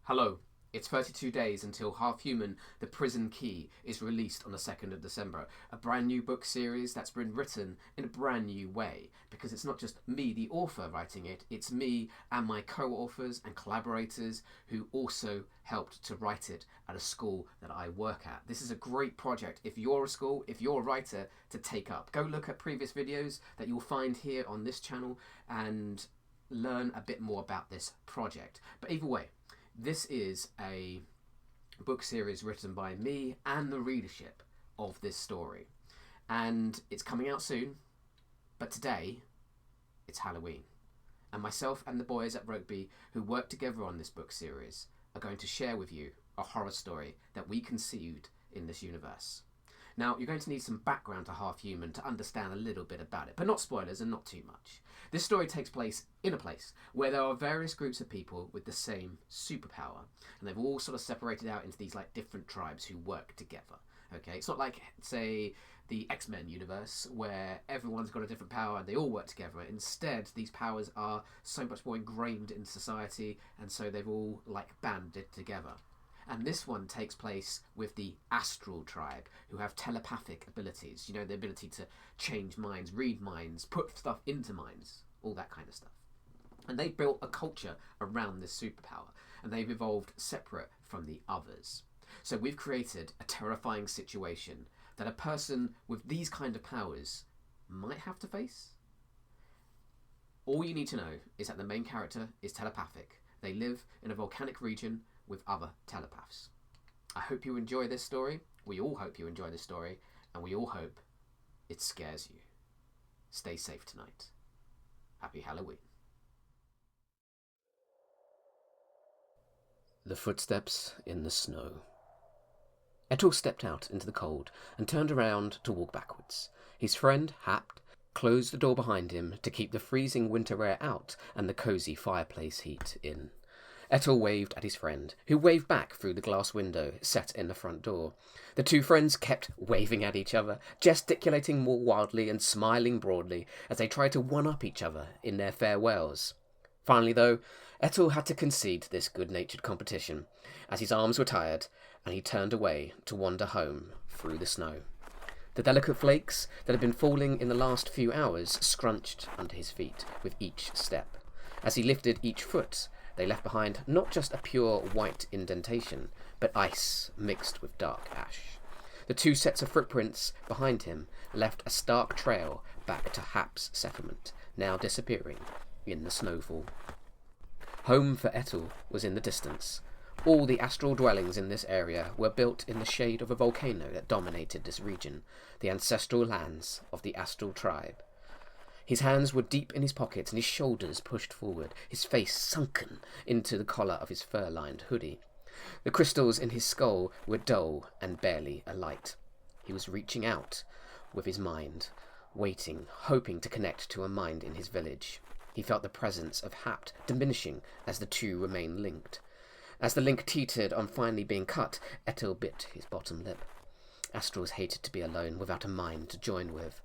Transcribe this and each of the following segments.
Hello. It's 32 days until Half Human, The Prison Key is released on the 2nd of December. A brand new book series that's been written in a brand new way because it's not just me, the author, writing it, it's me and my co authors and collaborators who also helped to write it at a school that I work at. This is a great project if you're a school, if you're a writer, to take up. Go look at previous videos that you'll find here on this channel and learn a bit more about this project. But either way, this is a book series written by me and the readership of this story. And it's coming out soon, but today it's Halloween. And myself and the boys at Rugby who work together on this book series are going to share with you a horror story that we conceived in this universe. Now, you're going to need some background to Half Human to understand a little bit about it, but not spoilers and not too much. This story takes place in a place where there are various groups of people with the same superpower, and they've all sort of separated out into these like different tribes who work together. Okay, it's not like, say, the X-Men universe where everyone's got a different power and they all work together. Instead, these powers are so much more ingrained in society, and so they've all like banded together. And this one takes place with the Astral Tribe, who have telepathic abilities. You know, the ability to change minds, read minds, put stuff into minds, all that kind of stuff. And they built a culture around this superpower, and they've evolved separate from the others. So we've created a terrifying situation that a person with these kind of powers might have to face. All you need to know is that the main character is telepathic. They live in a volcanic region with other telepaths. I hope you enjoy this story. We all hope you enjoy this story, and we all hope it scares you. Stay safe tonight. Happy Halloween. The footsteps in the snow. Etel stepped out into the cold and turned around to walk backwards. His friend, Hapt, closed the door behind him to keep the freezing winter air out and the cosy fireplace heat in. Etel waved at his friend, who waved back through the glass window set in the front door. The two friends kept waving at each other, gesticulating more wildly and smiling broadly as they tried to one-up each other in their farewells. Finally, though, Etel had to concede this good-natured competition, as his arms were tired, and he turned away to wander home through the snow. The delicate flakes that had been falling in the last few hours scrunched under his feet with each step. As he lifted each foot, they left behind not just a pure white indentation, but ice mixed with dark ash. The two sets of footprints behind him left a stark trail back to Hap's settlement, now disappearing in the snowfall. Home for Etel was in the distance. All the astral dwellings in this area were built in the shade of a volcano that dominated this region, the ancestral lands of the Astral Tribe. His hands were deep in his pockets and his shoulders pushed forward, his face sunken into the collar of his fur-lined hoodie. The crystals in his skull were dull and barely alight. He was reaching out with his mind, waiting, hoping to connect to a mind in his village. He felt the presence of Hapt diminishing as the two remained linked. As the link teetered on finally being cut, Etel bit his bottom lip. Astrals hated to be alone without a mind to join with.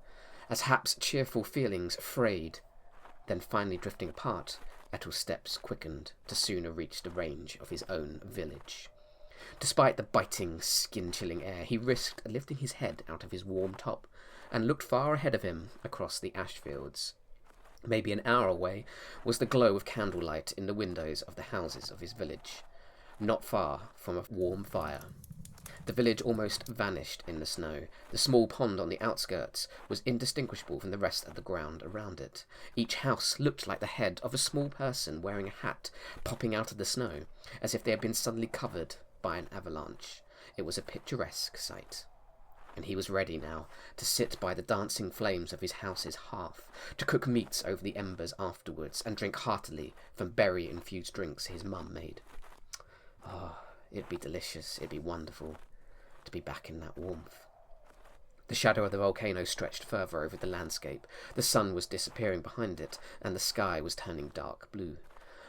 As Hap's cheerful feelings frayed, then finally drifting apart, Etel's steps quickened to sooner reach the range of his own village. Despite the biting, skin-chilling air, he risked lifting his head out of his warm top and looked far ahead of him across the ash fields. Maybe an hour away was the glow of candlelight in the windows of the houses of his village, not far from a warm fire. The village almost vanished in the snow. The small pond on the outskirts was indistinguishable from the rest of the ground around it. Each house looked like the head of a small person wearing a hat popping out of the snow, as if they had been suddenly covered by an avalanche. It was a picturesque sight. And he was ready now to sit by the dancing flames of his house's hearth, to cook meats over the embers afterwards, and drink heartily from berry-infused drinks his mum made. Oh, it'd be delicious, it'd be wonderful to be back in that warmth. The shadow of the volcano stretched further over the landscape. The sun was disappearing behind it, and the sky was turning dark blue.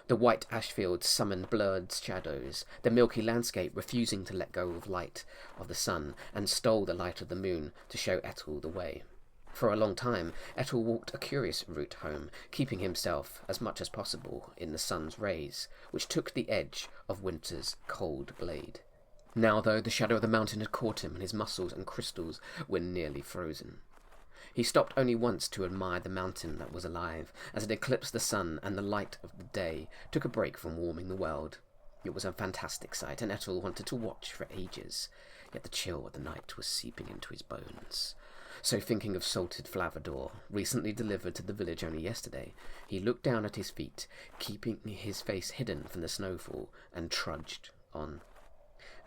The white ash fields summoned blurred shadows, the milky landscape refusing to let go of light of the sun, and stole the light of the moon to show Etel the way. For a long time, Ettel walked a curious route home, keeping himself as much as possible in the sun's rays, which took the edge of winter's cold blade. Now, though, the shadow of the mountain had caught him, and his muscles and crystals were nearly frozen. He stopped only once to admire the mountain that was alive, as it eclipsed the sun, and the light of the day took a break from warming the world. It was a fantastic sight, and Ettel wanted to watch for ages, yet the chill of the night was seeping into his bones. So, thinking of salted flavador, recently delivered to the village only yesterday, he looked down at his feet, keeping his face hidden from the snowfall, and trudged on.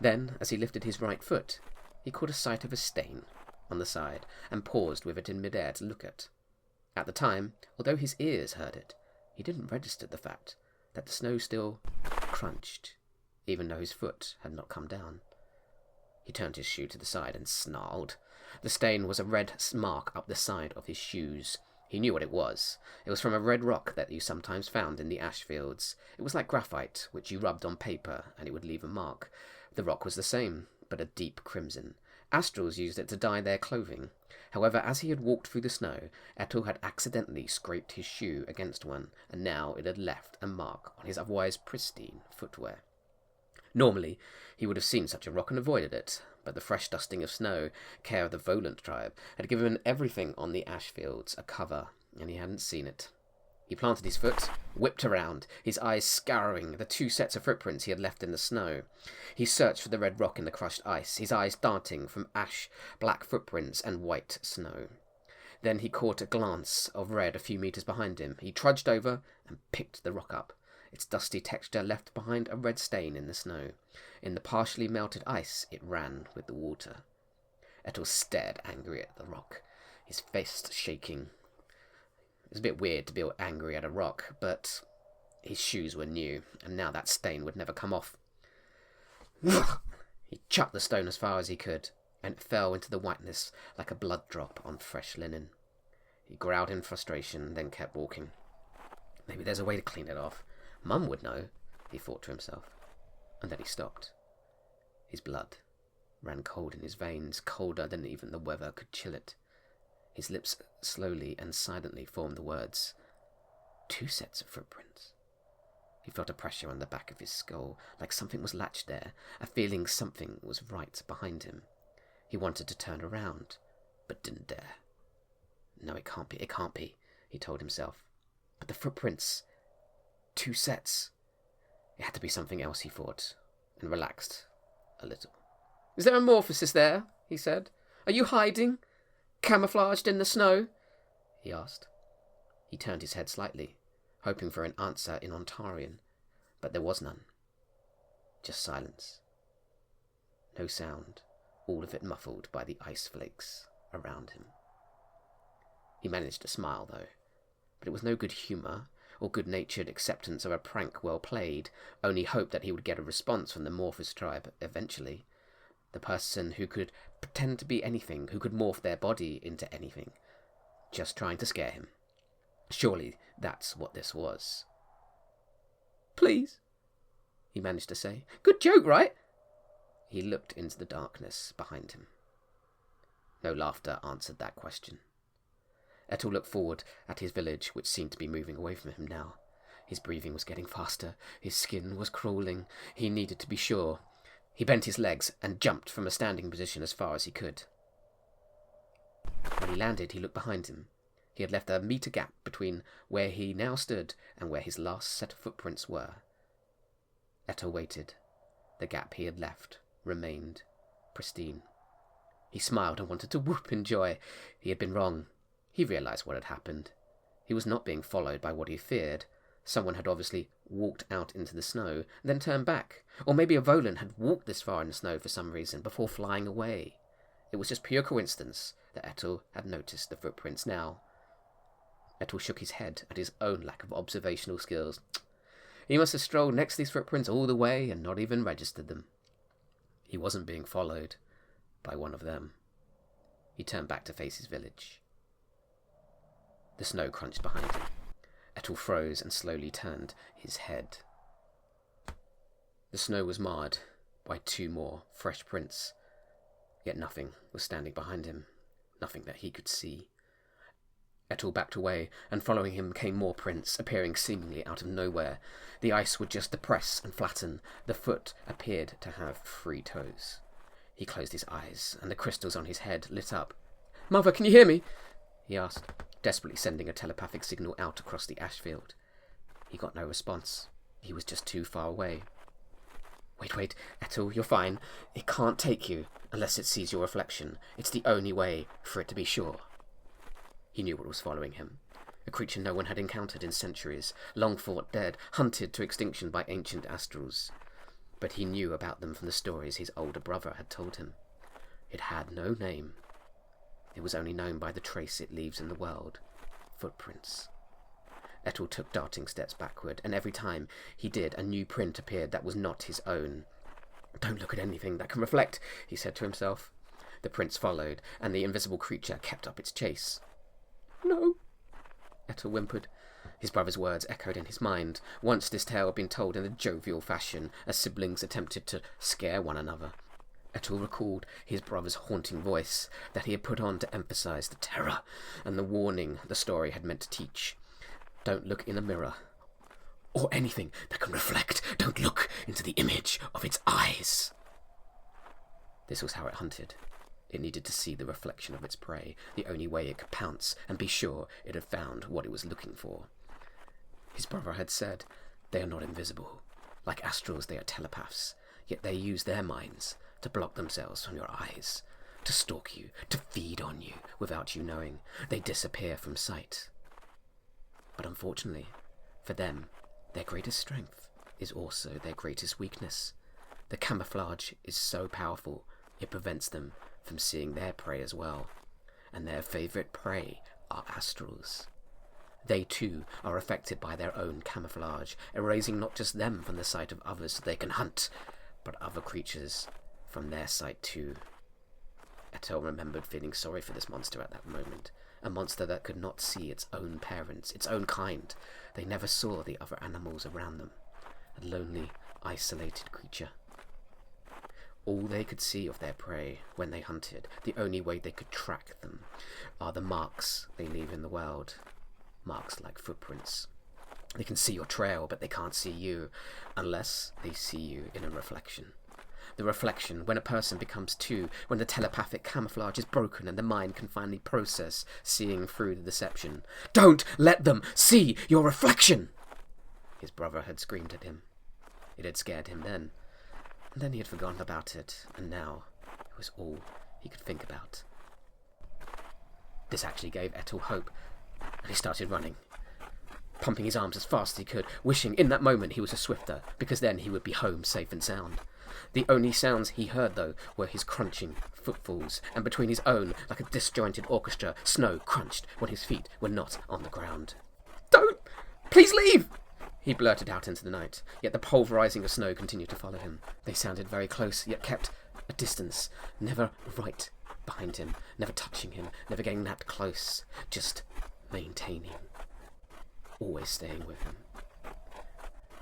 Then, as he lifted his right foot, he caught a sight of a stain on the side, and paused with it in mid-air to look at. At the time, although his ears heard it, he didn't register the fact that the snow still crunched, even though his foot had not come down. He turned his shoe to the side and snarled. The stain was a red mark up the side of his shoes. He knew what it was. It was from a red rock that you sometimes found in the ash fields. It was like graphite, which you rubbed on paper, and it would leave a mark. The rock was the same, but a deep crimson. Astrals used it to dye their clothing. However, as he had walked through the snow, Ettel had accidentally scraped his shoe against one, and now it had left a mark on his otherwise pristine footwear. Normally, he would have seen such a rock and avoided it, but the fresh dusting of snow, care of the Volant tribe, had given everything on the ash fields a cover, and he hadn't seen it. He planted his foot, whipped around, his eyes scouring the 2 sets of footprints he had left in the snow. He searched for the red rock in the crushed ice, his eyes darting from ash-black footprints and white snow. Then he caught a glance of red a few meters behind him. He trudged over and picked the rock up. Its dusty texture left behind a red stain in the snow. In the partially melted ice, it ran with the water. Ettel stared angry at the rock, his face shaking. It was a bit weird to be angry at a rock, but his shoes were new, and now that stain would never come off. He chucked the stone as far as he could, and it fell into the whiteness like a blood drop on fresh linen. He growled in frustration, then kept walking. Maybe there's a way to clean it off. Mum would know, he thought to himself, and then he stopped. His blood ran cold in his veins, colder than even the weather could chill it. His lips slowly and silently formed the words, 2 sets of footprints. He felt a pressure on the back of his skull, like something was latched there, a feeling something was right behind him. He wanted to turn around, but didn't dare. No, it can't be, he told himself. But the footprints, 2 sets. It had to be something else, he thought, and relaxed a little. Is there a Morphosis there? He said. Are you hiding? Camouflaged in the snow? He asked. He turned his head slightly, hoping for an answer in Ontarian, but there was none. Just silence. No sound, all of it muffled by the ice flakes around him. He managed to smile, though, but it was no good humour or good-natured acceptance of a prank well played, only hope that he would get a response from the Morphous tribe eventually. The person who could pretend to be anything, who could morph their body into anything, just trying to scare him. Surely that's what this was. Please, he managed to say. Good joke, right? He looked into the darkness behind him. No laughter answered that question. Ettel looked forward at his village, which seemed to be moving away from him now. His breathing was getting faster. His skin was crawling. He needed to be sure. He bent his legs and jumped from a standing position as far as he could. When he landed, he looked behind him. He had left a meter gap between where he now stood and where his last set of footprints were. Ettel waited. The gap he had left remained pristine. He smiled and wanted to whoop in joy. He had been wrong. He realized what had happened. He was not being followed by what he feared. Someone had obviously walked out into the snow, then turned back. Or maybe a Volant had walked this far in the snow for some reason before flying away. It was just pure coincidence that Ettel had noticed the footprints now. Ettel shook his head at his own lack of observational skills. He must have strolled next to these footprints all the way and not even registered them. He wasn't being followed by one of them. He turned back to face his village. The snow crunched behind him. Ettel froze and slowly turned his head. The snow was marred by 2 more fresh prints, yet nothing was standing behind him, nothing that he could see. Etel backed away, and following him came more prints, appearing seemingly out of nowhere. The ice would just depress and flatten. The foot appeared to have 3 toes. He closed his eyes, and the crystals on his head lit up. "Mother, can you hear me?" he asked, desperately sending a telepathic signal out across the ash field. He got no response. He was just too far away. Wait, Etel, you're fine. It can't take you unless it sees your reflection. It's the only way for it to be sure." He knew what was following him. A creature no one had encountered in centuries, long thought dead, hunted to extinction by ancient astrals. But he knew about them from the stories his older brother had told him. It had no name. It was only known by the trace it leaves in the world. Footprints. Etel took darting steps backward, and every time he did, a new print appeared that was not his own. "Don't look at anything that can reflect," he said to himself. The prints followed, and the invisible creature kept up its chase. "No," Etel whimpered. His brother's words echoed in his mind. Once this tale had been told in a jovial fashion, as siblings attempted to scare one another. Etel recalled his brother's haunting voice that he had put on to emphasize the terror and the warning the story had meant to teach. Don't look in a mirror, or anything that can reflect. Don't look into the image of its eyes. This was how it hunted. It needed to see the reflection of its prey, the only way it could pounce and be sure it had found what it was looking for. His brother had said, they are not invisible. Like astrals, they are telepaths, yet they use their minds to block themselves from your eyes, to stalk you, to feed on you without you knowing. They disappear from sight. But unfortunately, for them, their greatest strength is also their greatest weakness. The camouflage is so powerful, it prevents them from seeing their prey as well. And their favourite prey are astrals. They too are affected by their own camouflage, erasing not just them from the sight of others so they can hunt, but other creatures from their sight too. Etel remembered feeling sorry for this monster at that moment. A monster that could not see its own parents, its own kind. They never saw the other animals around them. A lonely, isolated creature. All they could see of their prey when they hunted, the only way they could track them, are the marks they leave in the world. Marks like footprints. They can see your trail, but they can't see you, unless they see you in a reflection. The reflection, when a person becomes two, when the telepathic camouflage is broken and the mind can finally process seeing through the deception. "Don't let them see your reflection!" His brother had screamed at him. It had scared him then, and then he had forgotten about it, and now it was all he could think about. This actually gave Etel hope, and he started running, pumping his arms as fast as he could, wishing in that moment he was a swifter, because then he would be home safe and sound. The only sounds he heard, though, were his crunching footfalls, and between his own, like a disjointed orchestra, snow crunched when his feet were not on the ground. "Don't! Please leave!" he blurted out into the night, yet the pulverizing of snow continued to follow him. They sounded very close, yet kept a distance, never right behind him, never touching him, never getting that close, just maintaining, always staying with him.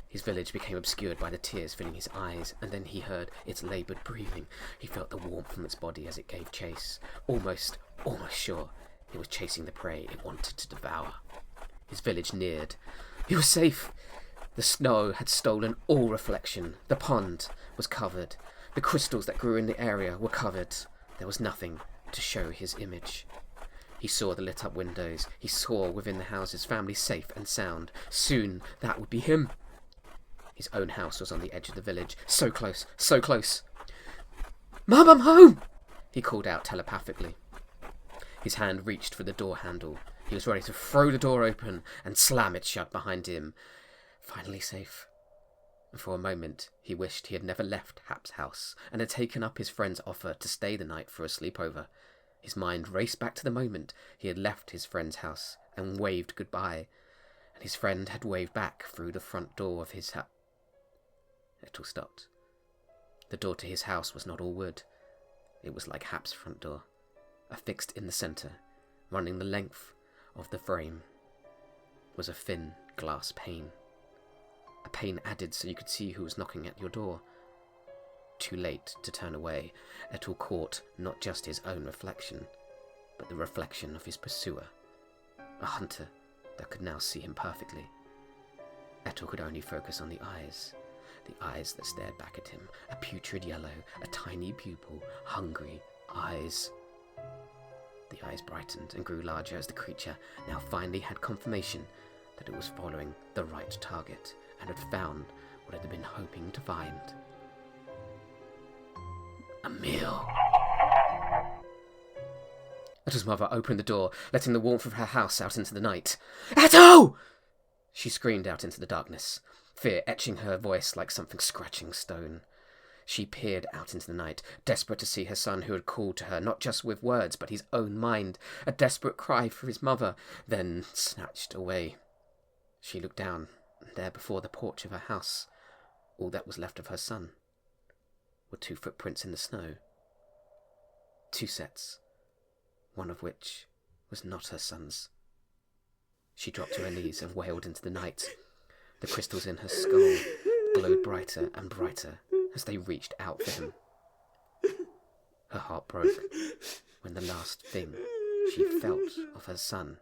His village became obscured by the tears filling his eyes, and then he heard its laboured breathing. He felt the warmth from its body as it gave chase, almost sure it was chasing the prey it wanted to devour. His village neared. He was safe. The snow had stolen all reflection. The pond was covered. The crystals that grew in the area were covered. There was nothing to show his image. He saw the lit-up windows. He saw within the houses families safe and sound. Soon that would be him. His own house was on the edge of the village. So close, so close. "Mum, I'm home!" he called out telepathically. His hand reached for the door handle. He was ready to throw the door open and slam it shut behind him. Finally safe. And for a moment, he wished he had never left Hap's house and had taken up his friend's offer to stay the night for a sleepover. His mind raced back to the moment he had left his friend's house and waved goodbye, and his friend had waved back through the front door of his house. Etel stopped. The door to his house was not all wood. It was like Hap's front door, affixed in the centre, running the length of the frame, was a thin glass pane. A pane added so you could see who was knocking at your door. Too late to turn away, Etel caught not just his own reflection, but the reflection of his pursuer. a hunter that could now see him perfectly. Etel could only focus on the eyes that stared back at him, a putrid yellow, a tiny pupil, hungry eyes. The eyes brightened and grew larger as the creature now finally had confirmation that it was following the right target and had found what it had been hoping to find. A meal. Etel's mother opened the door, letting the warmth of her house out into the night. Etel! She screamed out into the darkness, fear etching her voice like something scratching stone. She peered out into the night, desperate to see her son who had called to her, not just with words, but his own mind, a desperate cry for his mother, then snatched away. She looked down, and there before the porch of her house, all that was left of her son, were 2 footprints in the snow. 2 sets, one of which was not her son's. She dropped to her knees and wailed into the night. The crystals in her skull glowed brighter and brighter as they reached out for him. Her heart broke when the last thing she felt of her son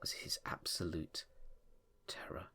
was his absolute terror.